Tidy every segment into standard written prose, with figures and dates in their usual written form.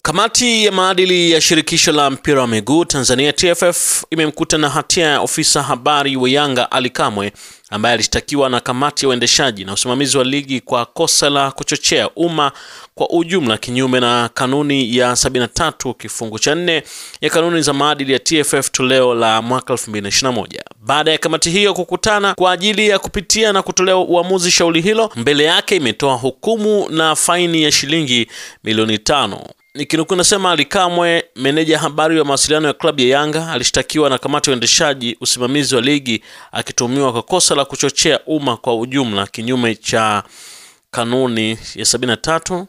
Kamati ya maadili ya shirikisho la mpira wa miguu Tanzania TFF imemkuta na hatia ya ofisa habari wa Yanga Ali Kamwe ambaye alishtakiwa na kamati ya uendeshaji na usimamizi wa ligi kwa kosa la kuchochea umma kwa ujumla kinyume na kanuni ya 73 kifungu cha 4 ya kanuni za maadili ya TFF toleo la mwaka 2021. Baada ya kamati hiyo kukutana kwa ajili ya kupitia na kutolea uamuzi shauri hilo, mbele yake imetoa hukumu na faini ya shilingi milioni 5. Nikinukuu nasema Ali Kamwe, meneja habari wa mawasiliano ya klabu ya Yanga, alishtakiwa na kamati ya uendeshaji usimamizi wa ligi akituhumiwa kwa kosa la kuchochea umma kwa ujumla kinyume cha kanuni ya 73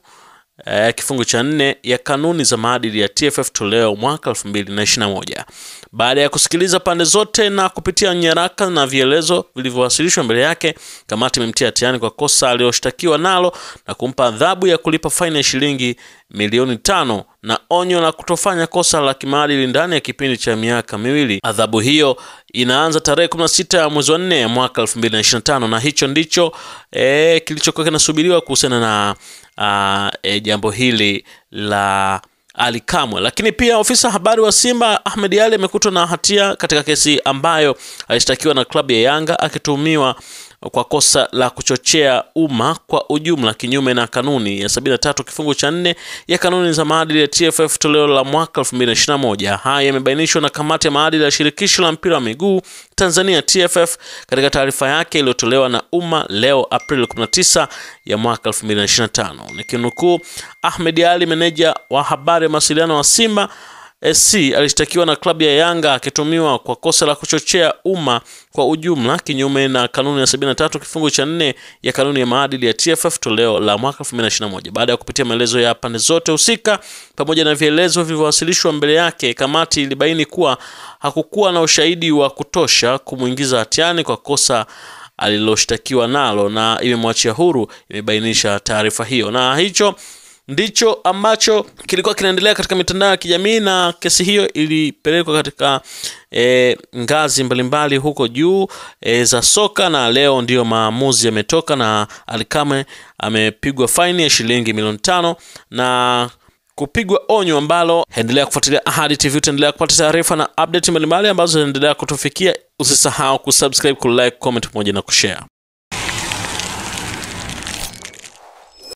kifungu cha 4 ya kanuni za maadili ya TFF toleo mwaka 2021. Baada ya kusikiliza pande zote na kupitia nyaraka na vielezo vilivyowasilishwa mbele yake, kamati imemtia hatiani kwa kosa aliyoshtakiwa nalo na kumpa adhabu ya kulipa faini ya shilingi milioni 5 na onyo la kutofanya kosa la kimaadili ndani ya kipindi cha miaka 2. Adhabu hiyo inaanza tarehe 16 ya mwezi wa 4 ya mwaka 2025, na hicho ndicho kilichokuwa kinasubiriwa kuhusiana na jambo hili la Ali Kamwe. Lakini pia ofisa habari wa Simba Ahmed Ally amekutwa na hatia katika kesi ambayo alishtakiwa na klabu ya Yanga akituhumiwa kwa kosa la kuchochea umma kwa ujumla kinyume na kanuni ya 73 kifungu cha 4 ya kanuni za maadili ya TFF toleo la mwaka 2021. Haya yamebainishwa na kamati ya maadili ya shirikisho la mpira wa miguu Tanzania TFF katika taarifa yake iliyotolewa na umma leo Aprili 19 ya mwaka 2025. Nikinukuu, Ahmed Ally, meneja wa habari ya mawasiliano wa Simba SC, alishtakiwa na klabu ya Yanga akituhumiwa kwa kosa la kuchochea umma kwa ujumla kinyume na kanuni ya 73 kifungu cha 4 ya kanuni ya maadili ya TFF toleo la mwaka 2021. Baada ya kupitia maelezo ya pande zote husika pamoja na vielezo vilivyowasilishwa mbele yake, kamati ilibaini kuwa hakukuwa na ushahidi wa kutosha kumuingiza hatiani kwa kosa aliloshtakiwa nalo na imemwachia huru, imebainisha taarifa hiyo. Na hicho ndicho ambacho kilikuwa kinaendelea katika mitandao ya kijamii, na kesi hiyo ilipelekwa katika ngazi mbalimbali huko juu za soka, na leo ndio maamuzi yametoka na Ali Kamwe amepigwa faini ya shilingi milioni 5 na kupigwa onyo ambalo endelea kufuatilia Ahadi TV, utaendelea kupata taarifa na update mbalimbali ambazo zinaendelea kutufikia. Usisahau kusubscribe, kulike, comment pamoja na kushare.